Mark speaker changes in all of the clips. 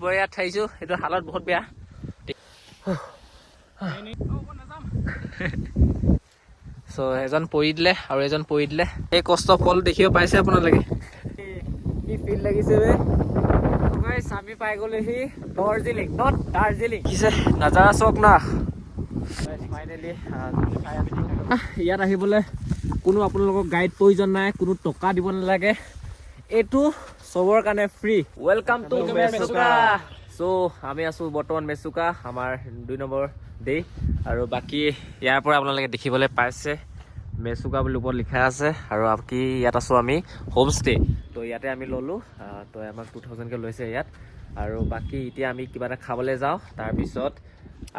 Speaker 1: চবৰে ইয়াত ঠাইছো এইটো হালত বহুত বেয়া সো এজন পৰি দিলে আৰু এজন পৰি দিলে এই কষ্ট ফল দেখিব পাইছে আপোনালোকে কি ফিল লাগিছে বে গাইস আমি পাই গ'লেহি দাৰ্জিলিং কিছে নজাৰা চক না ফাইনেলি ইয়াত আহিবলৈ কোনো আপোনালোকক গাইড প্ৰয়োজন নাই কোনো টকা দিব নালাগে এইটো সবৰ কাৰণে free welcome to Mechuka so আমি আছো বৰ্তমান মেচুকা আমাৰ 2 নম্বৰ ডে আৰু বাকি ইয়াৰ পৰা আপোনালোকে দেখিবলৈ পাইছে মেচুকা বুলি ওপৰত লিখা আছে আৰু বাকি ইয়াত আছো আমি হোম ষ্টে তো ইয়াতে আমি ললো তো আমাক 2000 কে লৈছে ইয়াত আৰু বাকি এতিয়া আমি কিবা এটা খাবলৈ যাওঁ তাৰ পিছত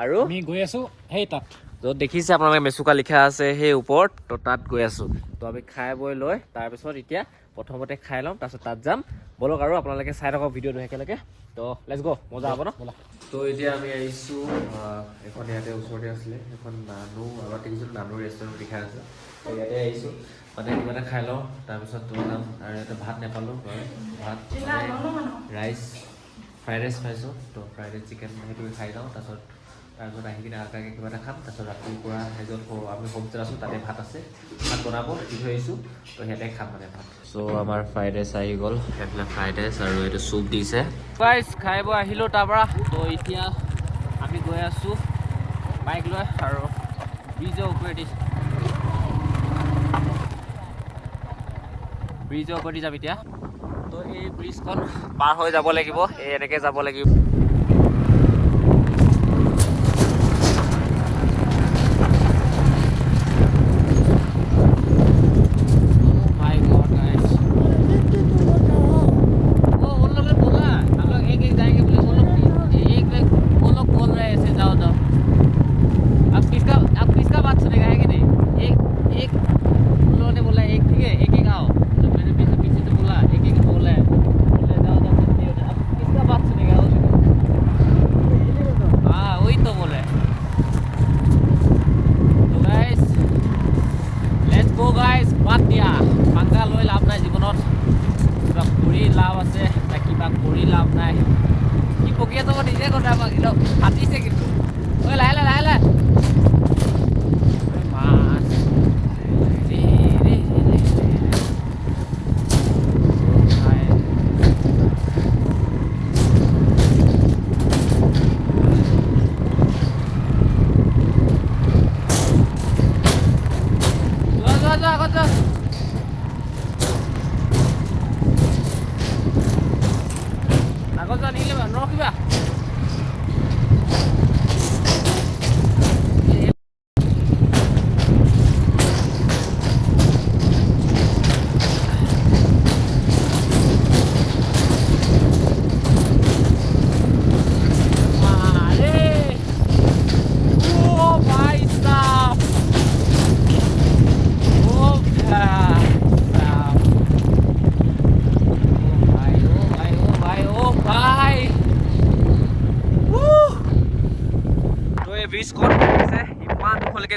Speaker 1: আৰু
Speaker 2: আমি গৈ আছো হেই তাত
Speaker 1: য'ত দেখিছে আপোনালোকে মেচুকা লিখা আছে সেই ওপৰত তো তাত গৈ আছো তো আমি খাই বৈ লৈ তাৰ পিছত এতিয়া প্ৰথমতে খাই লম তাৰপিছত তাত যাম বলক আৰু আপোনালোকে চাই থাকক ভিডিঅ'টো একেলগে তো লেটস গো মজা হ'ব ন তো এতিয়া আমি আহিছো এখন ইয়াতে ওচৰতে আছিলে এখন নানু আগতে কিছু নানু ৰেষ্টুৰেণ্ট লিখা আছে তো ইয়াতে আহিছো মানে কিবা এটা খাই লওঁ তাৰপিছত তো যাম আৰু ইয়াতে ভাত নাপালোঁ ভাত ৰাইচ ফ্ৰাইড ৰাইচ খাইছোঁ তো ফ্ৰাইড ৰাইচ চিকেন সেইটো খাই লওঁ তাৰপিছত আহি কিনে আগাকে কিবা এটা খাম তাৰপিছত ৰাতিপুৱা এজন আমি হোমষ্টে আছোঁ তাতে ভাত আছে ভাত বনাব দি থৈ আহিছোঁ তো সিহঁতে খাম মানে ভাত চ' আমাৰ ফ্ৰাইড ৰাইচ আহি গ'ল সেইফালে ফ্ৰাইড ৰাইচ আৰু এইটো চুপ দিছে গাইছ খাই বৈ আহিলোঁ তাৰপৰা তো এতিয়া আমি গৈ আছোঁ বাইক লৈ আৰু ব্ৰিজৰ ওপৰেদি যাম এতিয়া তো এই ব্ৰিজখন পাৰ হৈ যাব লাগিব এই এনেকৈ যাব লাগিব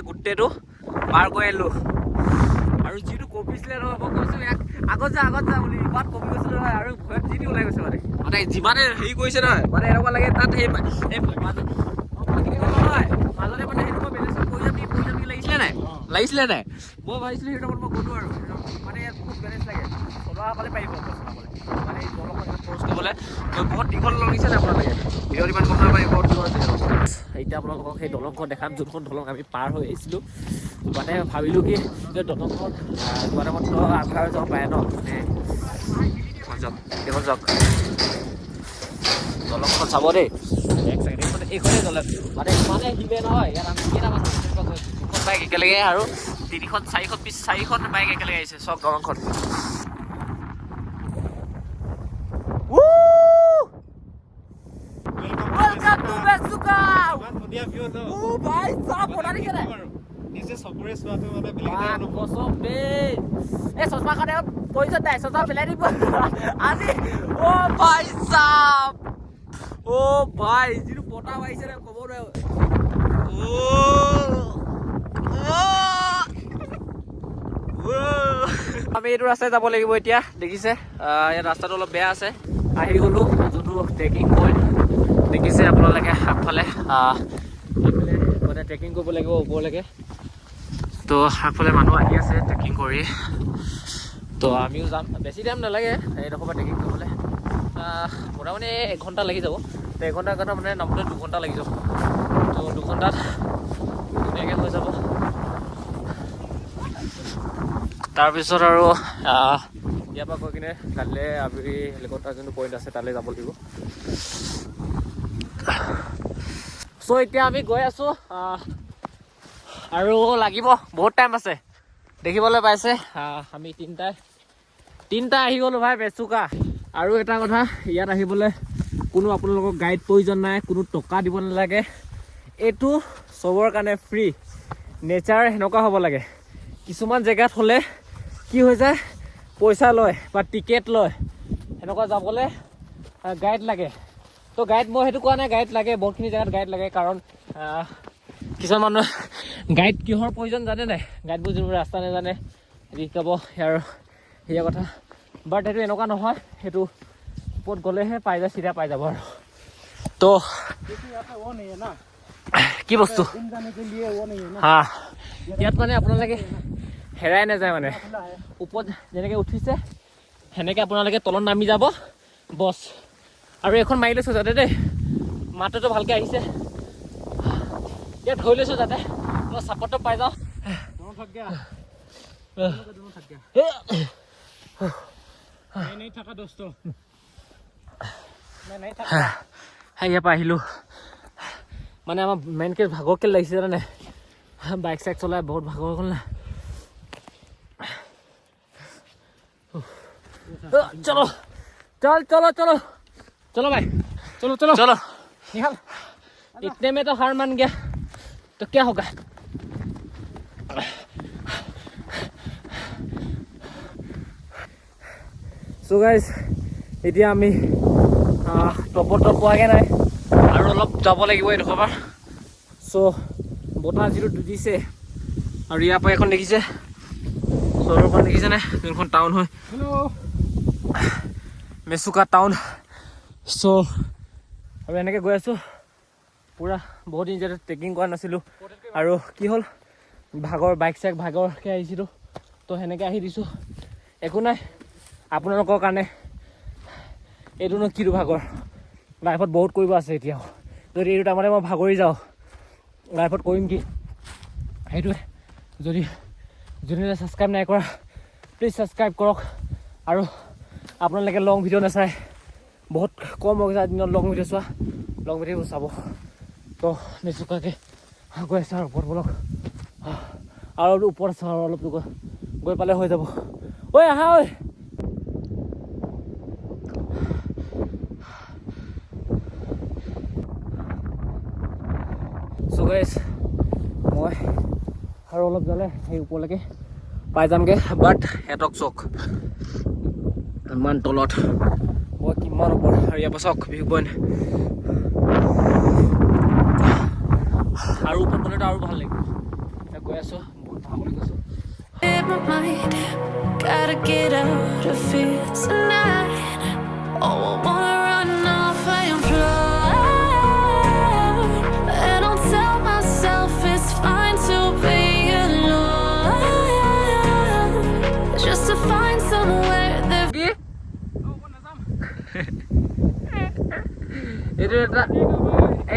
Speaker 1: গোটেইটো পাৰ কৰি আহিলোঁ আৰু যিটো কপিছিলে নহয় মই কৈছোঁ ইয়াক আগত যা বুলি ইমান কপি গৈছিলে নহয় আৰু ভয়ত যি ওলাই গৈছে মানে যিমানে হেৰি কৰিছে নহয় মানে এনেকুৱা লাগে তাত সেই মাজতে মানে সেইটো মই বেলেঞ্চত কৰি যাম লাগিছিলে নাই মই ভাবিছিলোঁ সেইটো মই গ'লোঁ আৰু মানে ইয়াত বহুত বেলেঞ্চ লাগে চলোৱাসকলে পাৰিব চলাবলৈ মানে এই দলংখন ক্ৰছ কৰিবলৈ বহুত দীঘল লাগিছে নাই আপোনালোকে ভিডিঅ'ত ইমান গম নাপায় বহুত দূৰ আছে এতিয়া আপোনালোকক সেই দলংখন দেখাম যোনখন দলং আমি পাৰ হৈ আহিছিলোঁ মানে ভাবিলোঁ কি যে দলংখন যোৱা টাইমত আন্ধাৰ যাব পাৰে ন মানে যাওক দলংখন চাব দেই এক ছেকেণ্ড এইখনেই দলং মানে ইমানে হিবে নহয় ইয়াত আমি কেইটামান দুখন বাইক একেলগে আৰু 4খন বাইক একেলগে আহিছে চব দলংখন Welcome to Mesuka! Oh, bhai, sab hola nahi kare.
Speaker 2: নিচে সবৰে সোৱাটো মানে বেলেগ এটা
Speaker 1: কসম দে এ সসমা খানে পয়সা দে সসমা পেলাই দিব আজি ও ভাই সাব ও ভাই যিটো পটা পাইছে ৰে খবৰ নাই আমি এইটো ৰাস্তায় যাব লাগিব এতিয়া দেখিছে এই ৰাস্তাটো অলপ বেয়া আছে আহি গ'লোঁ যোনটো ট্ৰেকিং পইণ্ট দেখিছে আপোনালোকে আগফালে এইফালে মানে ট্ৰেকিং কৰিব লাগিব ওপৰলৈকে তো আগফালে মানুহ আহি আছে ট্ৰেকিং কৰি তো আমিও যাম বেছি টাইম নালাগে এইডোখৰ পৰা ট্ৰেকিং কৰিবলৈ মোটামুটি 1 ঘণ্টা লাগি যাব তো 1 ঘণ্টাৰ কথা মানে নামোতে 2 ঘণ্টা লাগি যাব তো 2 ঘণ্টাত ধুনীয়াকৈ হৈ যাব তাৰপিছত আৰু ইয়াৰ পৰা গৈ কিনে কাইলৈ আবেলি হেলিকপ্টাৰ যোনটো পইণ্ট আছে তালৈ যাব লাগিব চ' এতিয়া আমি গৈ আছোঁ আৰু লাগিব বহুত টাইম আছে দেখিবলৈ পাইছে আমি তিনিটা আহি গ'লোঁ ভাই মেচুকা আৰু এটা কথা ইয়াত আহিবলৈ কোনো আপোনালোকক গাইড প্ৰয়োজন নাই কোনো টকা দিব নালাগে এইটো চবৰ কাৰণে ফ্ৰী নেচাৰ সেনেকুৱা হ'ব লাগে কিছুমান জেগাত হ'লে কি হৈ যায় পইচা লয় বা টিকেট লয় সেনেকুৱা যাবলৈ গাইড লাগে তো গাইড মই সেইটো কোৱা নাই গাইড লাগে বহুতখিনি জেগাত গাইড লাগে কাৰণ কিছুমান মানুহে গাইড কিহৰ প্ৰয়োজন জানে নাই গাইডবোৰ যোনবোৰ ৰাস্তা নাজানে শিকাব আৰু সেয়া কথা বাট সেইটো এনেকুৱা নহয় সেইটো ওপৰত গ'লেহে পাই যায় চিধা পাই যাব আৰু তো কি বস্তু হা ইয়াত মানে আপোনালোকে হেৰাই নাযায় মানে ওপৰত যেনেকৈ উঠিছে সেনেকৈ আপোনালোকে তলত নামি যাব বছ আৰু এখন মাৰি লৈছোঁ যাতে দেই মাতটো ভালকৈ আহিছে ইয়াত ধৰি লৈছোঁ যাতে মই ছাপৰ্টটো পাই যাওঁ ইয়াৰ পৰা আহিলোঁ মানে আমাৰ মেইনকৈ ভাগৰকৈ লাগিছে জানে বাইক চাইক চলাই বহুত ভাগৰ হ'ল না चलो चल चलो चलो चलो भाई चलो चलो चलो निहाल इतने में तो हार मान गया तो क्या होगा सो गाइस এতিয়া আমি টপত পোৱাগে নাই আৰু অলপ যাব লাগিব এইডোখৰ পৰা চ' বতাহ যিটো দিছে আৰু ইয়াৰ পৰা এখন দেখিছে চহৰৰ পৰা দেখিছেনে যোনখন টাউন হয় মেচুকা টাউন চ' আৰু এনেকৈ গৈ আছোঁ পূৰা বহুত দিন যেতিয়া ট্ৰেকিং কৰা নাছিলোঁ আৰু কি হ'ল বাইক চাইক ভাগৰকৈ আহিছিলোঁ তো সেনেকৈ আহি দিছোঁ একো নাই আপোনালোকৰ কাৰণে এইটোনো কিটো ভাগৰ লাইফত বহুত কৰিব আছে এতিয়াও যদি এইটো টাইমতে মই ভাগৰি যাওঁ লাইফত কৰিম কি সেইটোৱে যদি যোনে ছাবস্ক্ৰাইব নাই কৰা প্লিজ ছাবস্ক্ৰাইব কৰক আৰু আপোনালোকে লং ভিডিঅ' নাচায় বহুত কম হৈ গৈছে দিনত লং ভিডিঅ' চোৱা লং ভিডিঅ'বোৰ চাব তো মেচুকাকৈ গৈ আছে আৰু ওপৰত বলক আৰু ওপৰত আছে আৰু অলপ গৈ পালে হৈ যাব ঐ আহা ঐ চ' গাইছ মই আৰু অলপ যালে সেই ওপৰলৈকে পাই যামগৈ বাট সিহঁতক চক ইমান তলত মই কিমান ওপৰত আৰু ইয়াৰ পৰা চক ভিউ পইণ্ট আৰু ওপৰত গ'লেতো আৰু ভাল লাগিব এতিয়া গৈ আছোঁ বহুত ভাল বুলি কৈছোঁ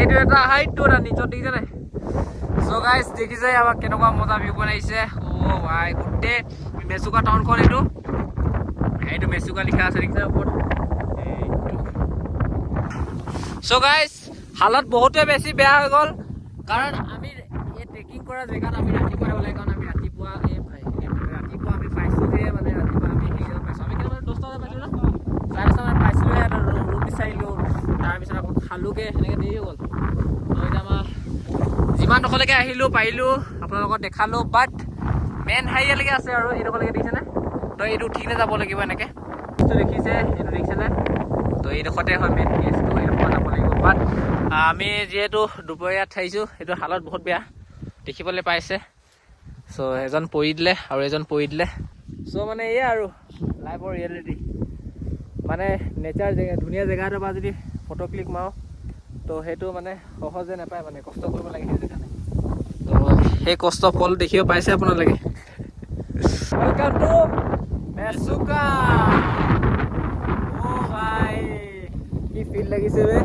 Speaker 1: এইটো এটা হাইটটো এটা নিচত দেখিছে নাই চ' গাইছ দেখিছে আমাক কেনেকুৱা মজা ভিউ বনাইছে অ' ভাই গোটেই মেচুকা টাউনখন এইটো মেচুকা লিখা আছে দেখিছে ওপৰত চ' গাইছ হালত বহুতে বেছি বেয়া হৈ গ'ল কাৰণ আমি এই ট্ৰেকিং কৰা জেগাত আমি ৰাতিপুৱা যাব লাগে কাৰণ আমি ৰাতিপুৱা আমি পাইছোঁহে মানে ৰাতিপুৱা আমি হেৰিত পাইছোঁ আমি কেনেকৈ 10টা বজাত পাইছিলোঁ ন 10:30 পাইছিলোঁ ইয়াত ৰুম বিচাৰিলোঁ তাৰপিছত আকৌ খালোঁগৈ সেনেকৈ দেৰি হৈ গ'ল তো এতিয়া আমাৰ যিমান ডোখৰলৈকে আহিলোঁ পাৰিলোঁ আপোনালোকক দেখালোঁ বাট মেইন হেৰিয়ালৈকে আছে আৰু এইডোখৰলৈকে দেখিছেনে তো এইটো উঠিনে যাব লাগিব এনেকৈ দেখিছে এইটো দেখিছেনে তো এইডোখৰতে হয় মেইন কেছটো এইডোখৰ যাব লাগিব বাট আমি যিহেতু দুপৰীয়াত খাইছোঁ সেইটো হালত বহুত বেয়া দেখিবলৈ পাইছে চ' এজন পৰি দিলে আৰু এজন পৰি দিলে চ' মানে এয়া আৰু লাইফৰ ৰিয়েলিটি মানে নেচাৰ জেগা ধুনীয়া জেগা এটা বা যদি ফটো ক্লিক মাৰোঁ তো সেইটো মানে সহজে নাপায়, মানে কষ্ট কৰিব লাগে সেই জেগাতে। তো সেই কষ্ট ফল দেখিব পাইছে আপোনালোকে। Welcome to Mechuka. অ ভাই কি ফিল লাগিছে বে।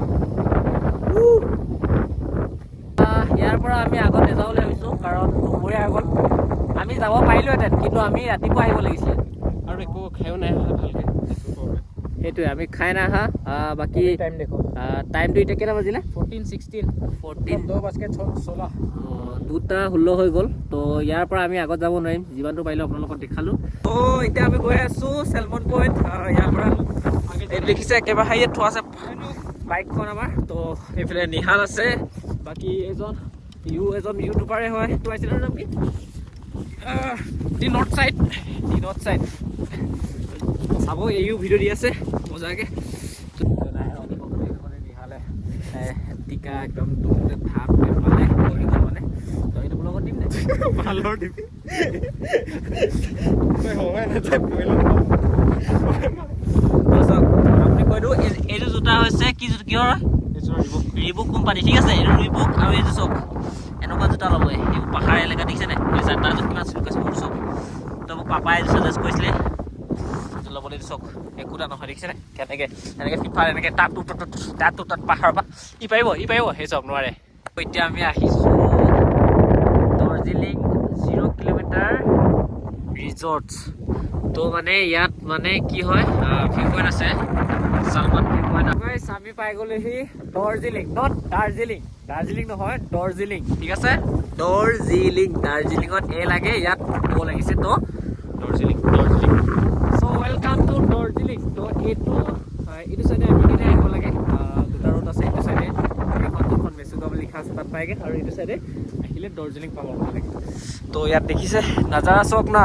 Speaker 1: ইয়াৰ পৰা আমি আগত নাযাবলৈ ভাবিছোঁ, কাৰণ দুপৰীয়া আগত আমি যাব পাৰিলোহেঁতেন, কিন্তু আমি ৰাতিপুৱা আহিব লাগিছিলে
Speaker 2: আৰু একো খায়ো নাই অহা ভালকৈ।
Speaker 1: সেইটোৱে আমি খাই নাই অহা। বাকী
Speaker 2: টাইম দেখো
Speaker 1: টাইমটো এতিয়া কেইটা বাজিলে?
Speaker 2: 14 2:16
Speaker 1: 2:16 হৈ গ'ল। তো ইয়াৰ পৰা আমি আগত যাব নোৱাৰিম, যিমানটো পাৰিলোঁ আপোনালোকক দেখালোঁ। তো এতিয়া আমি গৈ আছোঁ চেলমন পইণ্ট। ইয়াৰ পৰা এই দেখিছে একেবাৰে হাইয়াত থোৱা আছে বাইকখন আমাৰ। তো এইফালে নিহাল আছে, বাকী এজন ইউটিউবাৰে হয়, তো আহিছিলে নাম কি? দি নৰ্থ ছাইড চাব, এইও ভিডিঅ' দি আছে মজাকৈ। নিহালে টিকা একদম ভাত মানে কৰি গ'ল মানে, তো এইটো লগত দিম নে ভালৰ দিবি আপুনি কৈ দিওঁ। এইটো জোতা হৈছে কিহৰ? ৰিবুক কোম্পানী, ঠিক আছে। এইটো ৰিবুক আৰু এইটো চক এনেকুৱা জোতা ল'ব। এইবোৰ পাহাৰ এলেকা দেখিছে নাই? তাৰ য'ত কিমান চুক আছে মোৰ চক। তো মোক পাপাই চাজেষ্ট কৰিছিলে ল'বলৈ, চক একোটা নহয় দেখিছে নাই? এনেকৈ ফিফাৰ এনেকৈ তাত পাহাৰৰ পৰা ই পাৰিব সেই চক নোৱাৰে। এতিয়া আমি আহিছোঁ দাৰ্জিলিং 0 কিলোমিটাৰ ৰিজৰ্টছ। তো মানে ইয়াত মানে কি হয়, ভিউ পইণ্ট আছে, চালমান ভিউ পইণ্ট। আমি পাই গ'লোহি দাৰ্জিলিং, নট দাৰ্জিলিং নহয়, দাৰ্জিলিং, ঠিক আছে। দাৰ্জিলিঙত এ লাগে, ইয়াত ও লাগিছে, তো দাৰ্জিলিং। চ' ৱেলকাম টু দাৰ্জিলিং। তো এইটো চাইডে আমি কেতিয়া আহিব লাগে? দুটা ৰোড আছে, এইটো চাইডে এখন মেচুকা বুলি লিখা আছে, তাত পায়গৈ, আৰু এইটো চাইডে আহিলে দাৰ্জিলিং পাব লাগে। তো ইয়াত দেখিছে নাজাৰা চক না,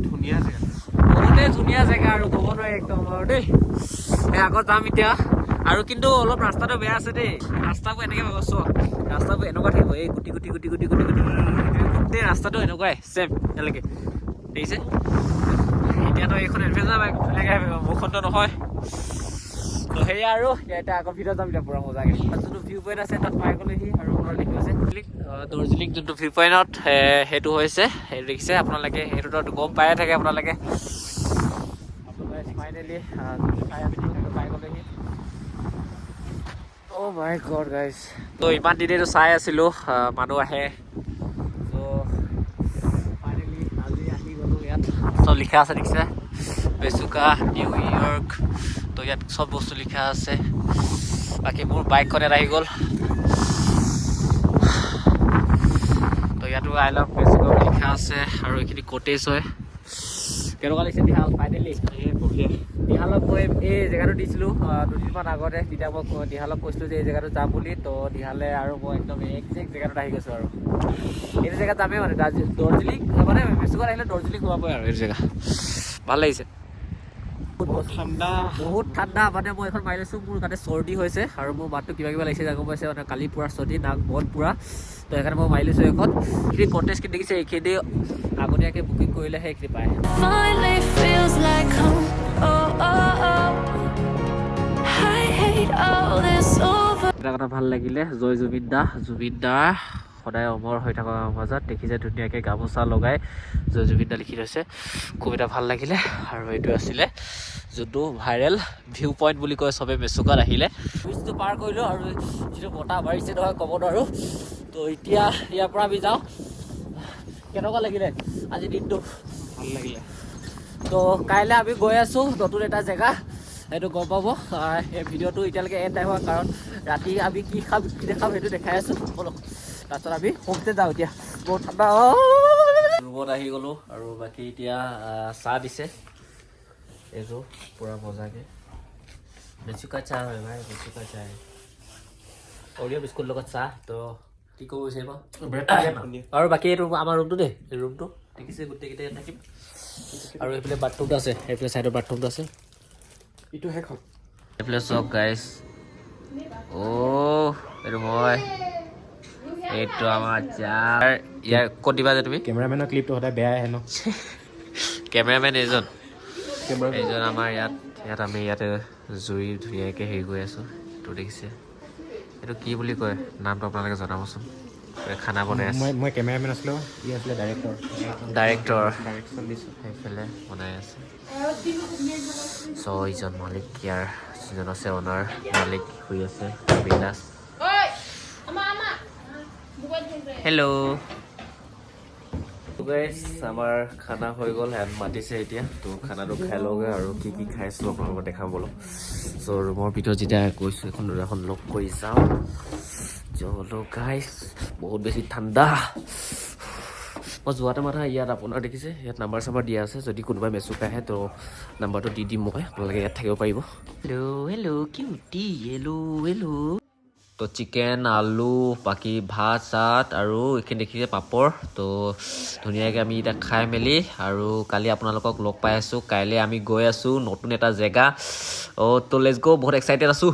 Speaker 2: ধুনীয়া জেগা,
Speaker 1: বহুতেই ধুনীয়া জেগা আৰু ক'ব নোৱাৰি একদম আৰু দেই। আগত যাম এতিয়া, আৰু কিন্তু অলপ ৰাস্তাটো বেয়া আছে দেই। ৰাস্তাবোৰ এনেকৈ চোৱা, ৰাস্তাবোৰ এনেকুৱা থাকিব, এই গুটি গোটেই ৰাস্তাটো এনেকুৱাই ছেম এনেকৈ দেখিছে। এতিয়াতো এইখন এডভেঞ্চাৰ বাইক ধুনীয়াকৈ আহিব, মোৰখনটো নহয়। তো সেয়া আৰু এতিয়া আকৌ ভিতৰত যাম এতিয়া পূৰা মজাকৈ। তাত যোনটো ভিউ পইণ্ট আছে তাত পাই গ'লেহি, আৰু ওপৰত লিখি আছে দাৰ্জিলিং যোনটো ভিউ পইণ্টত সেইটো হৈছে, সেইটো দেখিছে আপোনালোকে, সেইটোতো গম পায়ে থাকে আপোনালোকে। ফাইনেলি চাই আছিলোঁ, সেইটো পাই গ'লেহি। অ' মাই গড গাইজ। তো ইমান দিনেতো চাই আছিলোঁ মানুহ আহে, তো ফাইনেলি আজি আহি গ'লোঁ। ইয়াত চব লিখা আছে দেখিছে, মেচুকা নিউয়ৰ্ক। তো ইয়াত চব বস্তু লিখা আছে। বাকী মোৰ বাইকখন ইয়াত আহি গ'ল। তো ইয়াতো আই লাভ মেচুকা বুলি লিখা আছে, আৰু এইখিনি কটেজ হয়। কেনেকুৱা লাগিছে দিহাল? ফাইনেলি দিহালক মই এই জেগাটো দিছিলোঁ দুদিনমান আগতে, তেতিয়া মই দিহালক কৈছিলোঁ যে এই জেগাটো যাম বুলি। তো দিহালে আৰু মই একদম একজেক্ট জেগাটোত আহি গৈছোঁ। আৰু এইটো জেগাত যামেই মানে দাৰ্জিলিং, মানে মেচুকাত আহিলে দাৰ্জিলিং সোমাবই আৰু এইটো জেগা ভাল লাগিছে। বহুত ঠাণ্ডা, মানে মই এখন মাৰি লৈছোঁ, মোৰ তাতে চৰ্দি হৈছে আৰু মোৰ মাতটো কিবা লাগিছে, গম পাইছে মানে, কালি পূৰা চৰ্দি, নাক বন পূৰা। তো সেইকাৰণে মই মাৰি লৈছোঁ এখন। এইখিনি কটেজখিনি দেখিছে, এইখিনি আগতীয়াকৈ বুকিং কৰিলেহে সেইখিনি পায়। এটা কথা ভাল লাগিলে, জয় জুবিন দা সদায় অমৰ হৈ থকা মাজত দেখিছে ধুনীয়াকৈ গামোচা লগাই জয় জুবিন দা লিখি থৈছে, খুব এটা ভাল লাগিলে। আৰু এইটো আছিলে যোনটো ভাইৰেল ভিউ পইণ্ট বুলি কয় চবে মেচুকাত আহিলে। ব্ৰিজটো পাৰ কৰিলোঁ, আৰু যিটো বতাহ মাৰিছে নহয় ক'ব নোৱাৰোঁ। তো এতিয়া ইয়াৰ পৰা আমি যাওঁ। কেনেকুৱা লাগিলে আজি দিনটো?
Speaker 2: ভাল লাগিলে।
Speaker 1: তো কাইলৈ আমি গৈ আছোঁ নতুন এটা জেগা, সেইটো গম পাব। এই ভিডিঅ'টো এতিয়ালৈকে এণ্ড নাই হোৱা, কাৰণ ৰাতি আমি কি দেখাম সেইটো দেখাই আছোঁ। বলক তাৰপিছত আমি হোমষ্টে যাওঁ। এতিয়া বহুত ঠাণ্ডা, ৰুমত আহি গ'লোঁ। আৰু বাকী এতিয়া চাহ দিছে, এইটো পূৰা মজাকৈ মেচুকা চাহ হয় ভাই, মেচুকা চাহ, অৰিঅ' বিস্কুট লগত চাহ। তো কি ক'ব বিচাৰিব? আৰু বাকী এইটো আমাৰ ৰুমটো দেই, এই ৰুমটো দেখিছে গোটেইকেইটাই থাকিম। আৰু এইফালে বাথৰুমটো আছে, এইফালে ছাইডৰ বাথৰুমটো আছে,
Speaker 2: এইটো শেষ হ'ল।
Speaker 1: এইফালে চক গাইজ। অ' এইটো মই, এইটো আমাৰ চাৰ। ইয়াৰ ক'ত দিবা যে তুমি?
Speaker 2: কেমেৰামেনৰ ক্লিপটো সদায় বেয়া আহে ন।
Speaker 1: কেমেৰামেন এজন এইজন আমাৰ ইয়াত আমি ইয়াতে জুই ধুনীয়াকৈ হেৰি কৰি আছোঁ এইটো দেখিছে এইটো কি বুলি কয় নামটো আপোনালোকে জনাবচোন খানা বনাই আছে
Speaker 2: মই কেমেৰামেন আছিলোঁ ই আছিলে
Speaker 1: ডাইৰেক্টৰ
Speaker 2: ডাইৰেকশ্যন দিছোঁ
Speaker 1: সেইফালে বনাই আছে চ' ইজন মালিক ইয়াৰ যিজন আছে অনাৰ মালিক শুই আছে বিন্দাছ হেল্ল' গাইছ আমাৰ খানা হৈ গ'ল হেন মাতিছে এতিয়া তো খানাটো খাই লওঁগৈ আৰু কি কি খাইছোঁ আপোনালোকক দেখাম বোলো চ' ৰুমৰ ভিতৰত যেতিয়া গৈছোঁ এখন দৰ্জাখন লক কৰি চাওঁ চলো গাইছ বহুত বেছি ঠাণ্ডা মই যোৱাতে মাথা ইয়াত আপোনাৰ দেখিছে ইয়াত নাম্বাৰ চাম্বাৰ দিয়া আছে যদি কোনোবাই মেচুক আহে তো নাম্বাৰটো দি দিম মই আপোনালোকে ইয়াত থাকিব পাৰিব হেল্ল' কিউটি হেল্ল' তো চিকেন আলু বাকী ভাত চাত আৰু এইখিনি দেখিছে পাপৰ তো ধুনীয়াকৈ আমি এতিয়া খাই মেলি আৰু কালি আপোনালোকক লগ পাই আছোঁ কাইলৈ আমি গৈ আছোঁ নতুন এটা জেগা তো লেটছ গ' বহুত এক্সাইটেড আছোঁ